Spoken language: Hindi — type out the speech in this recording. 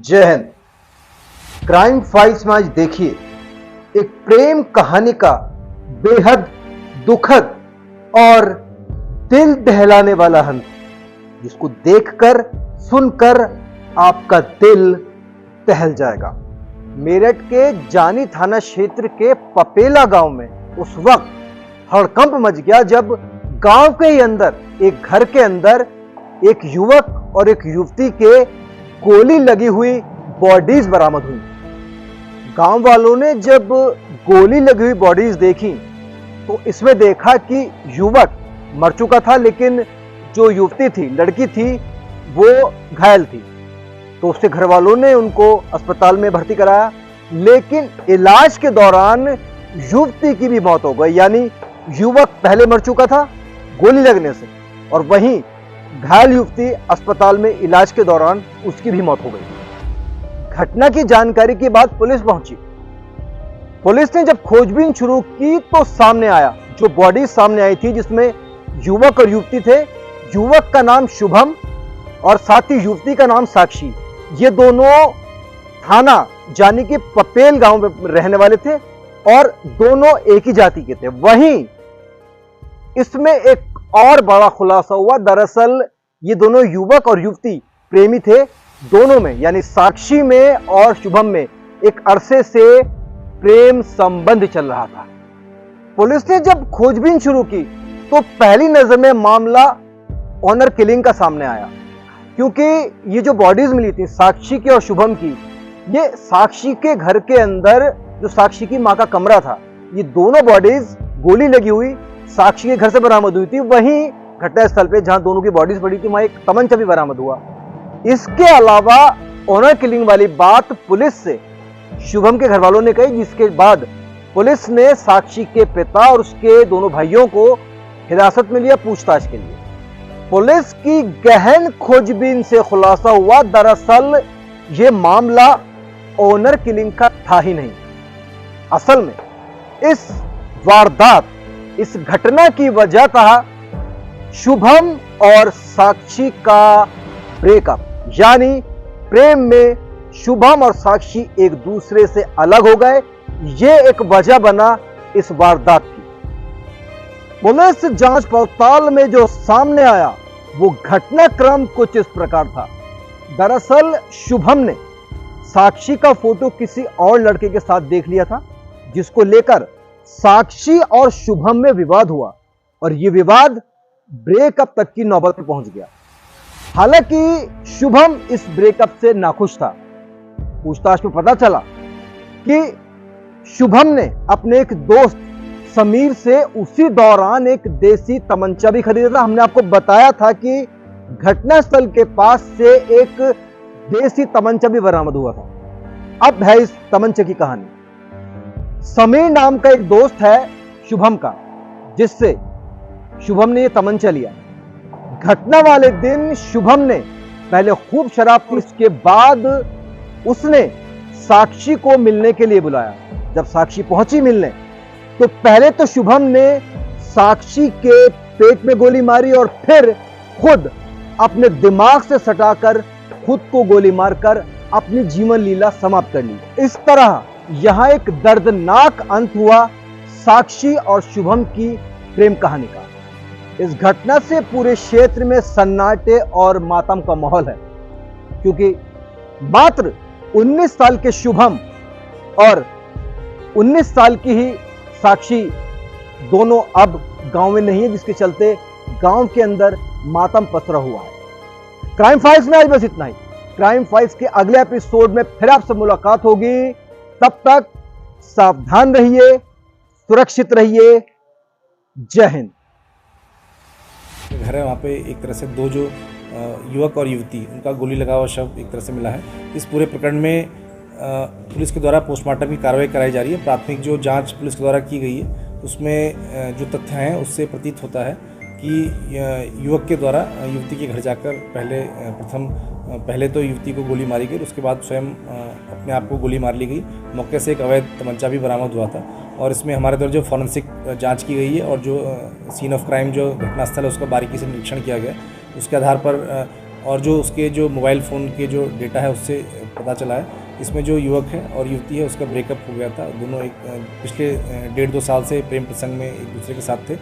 जय हिंद। क्राइम फाइल्स में आज देखिए एक प्रेम कहानी का बेहद दुखद और दिल दहलाने वाला अंत, जिसको देखकर सुनकर आपका दिल दहल जाएगा। मेरठ के जानी थाना क्षेत्र के पपेला गांव में उस वक्त हड़कंप मच गया जब गांव के ही अंदर एक घर के अंदर एक युवक और एक युवती के गोली लगी हुई बॉडीज बरामद हुई। गांव वालों ने जब गोली लगी हुई बॉडीज देखी तो इसमें देखा कि युवक मर चुका था, लेकिन जो युवती थी, लड़की थी, वो घायल थी। तो उसके घर वालों ने उनको अस्पताल में भर्ती कराया, लेकिन इलाज के दौरान युवती की भी मौत हो गई। यानी युवक पहले मर चुका था गोली लगने से, और वहीं घायल युवती अस्पताल में इलाज के दौरान उसकी भी मौत हो गई। घटना की जानकारी के बाद पुलिस पहुंची। पुलिस ने जब खोजबीन शुरू की तो सामने आया, जो बॉडी सामने आई थी जिसमें युवक और युवती थे। युवक का नाम शुभम और साथ ही युवती का नाम साक्षी। ये दोनों थाना जानी के पपेल गांव में रहने वाले थे और दोनों एक ही जाति के थे। वहीं इसमें एक और बड़ा खुलासा हुआ। दरअसल ये दोनों युवक और युवती प्रेमी थे। दोनों में यानी साक्षी में और शुभम में एक अरसे से प्रेम संबंध चल रहा था। पुलिस ने जब खोजबीन शुरू की तो पहली नजर में मामला ऑनर किलिंग का सामने आया, क्योंकि ये जो बॉडीज मिली थी साक्षी की और शुभम की, ये साक्षी के घर के अंदर जो साक्षी की मां का कमरा था, ये दोनों बॉडीज गोली लगी हुई साक्षी के घर से बरामद हुई थी। वहीं घटनास्थल पे जहां दोनों की बॉडीज पड़ी थी वहां एक तमंचा भी बरामद हुआ। इसके अलावा ऑनर किलिंग वाली बात पुलिस से शुभम के घर वालों ने कही, जिसके बाद पुलिस ने साक्षी के पिता और उसके दोनों भाइयों को हिरासत में लिया पूछताछ के लिए। पुलिस की गहन खोजबीन से खुलासा हुआ, दरअसल यह मामला ऑनर किलिंग का था ही नहीं। असल में इस वारदात, इस घटना की वजह था शुभम और साक्षी का ब्रेकअप। यानी प्रेम में शुभम और साक्षी एक दूसरे से अलग हो गए। यह एक वजह बना इस वारदात की। पुलिस जांच पड़ताल में जो सामने आया वो घटनाक्रम कुछ इस प्रकार था। दरअसल शुभम ने साक्षी का फोटो किसी और लड़के के साथ देख लिया था, जिसको लेकर साक्षी और शुभम में विवाद हुआ और यह विवाद ब्रेकअप तक की नौबत में पहुंच गया। हालांकि शुभम इस ब्रेकअप से नाखुश था। पूछताछ में पता चला कि शुभम ने अपने एक दोस्त समीर से उसी दौरान एक देसी तमंचा भी खरीदा था। हमने आपको बताया था कि घटनास्थल के पास से एक देसी तमंचा भी बरामद हुआ था। अब है इस तमंचे की कहानी। समीर नाम का एक दोस्त है शुभम का, जिससे शुभम ने यह तमंचा लिया। घटना वाले दिन शुभम ने पहले खूब शराब पी, इसके बाद उसने साक्षी को मिलने के लिए बुलाया। जब साक्षी पहुंची मिलने तो पहले तो शुभम ने साक्षी के पेट में गोली मारी और फिर खुद अपने दिमाग से सटाकर खुद को गोली मारकर अपनी जीवन लीला समाप्त कर ली। इस तरह यहां एक दर्दनाक अंत हुआ साक्षी और शुभम की प्रेम कहानी का। इस घटना से पूरे क्षेत्र में सन्नाटे और मातम का माहौल है, क्योंकि मात्र 19 साल के शुभम और 19 साल की ही साक्षी दोनों अब गांव में नहीं है, जिसके चलते गांव के अंदर मातम पसरा हुआ है। क्राइम फाइल्स में आज बस इतना ही। क्राइम फाइल्स के अगले एपिसोड में फिर आपसे मुलाकात होगी। तब तक सावधान रहिए, सुरक्षित रहिए। जय हिंद। घर है, वहाँ पे एक तरह से दो जो युवक और युवती, उनका गोली लगा हुआ शव एक तरह से मिला है। इस पूरे प्रकरण में पुलिस के द्वारा पोस्टमार्टम की कार्रवाई कराई जा रही है। प्राथमिक जो जांच पुलिस के द्वारा की गई है उसमें जो तथ्य हैं उससे प्रतीत होता है कि युवक के द्वारा युवती के घर जाकर पहले तो युवती को गोली मारी गई, उसके बाद स्वयं अपने आप को गोली मार ली गई। मौके से एक अवैध तमंचा भी बरामद हुआ था और इसमें हमारे द्वारा जो फॉरेंसिक जांच की गई है और जो सीन ऑफ क्राइम जो घटनास्थल है उसका बारीकी से निरीक्षण किया गया, उसके आधार पर और जो उसके जो मोबाइल फ़ोन के जो डेटा है उससे पता चला है, इसमें जो युवक है और युवती है उसका ब्रेकअप हो गया था। दोनों एक पिछले 1.5-2 साल से प्रेम प्रसंग में एक दूसरे के साथ थे।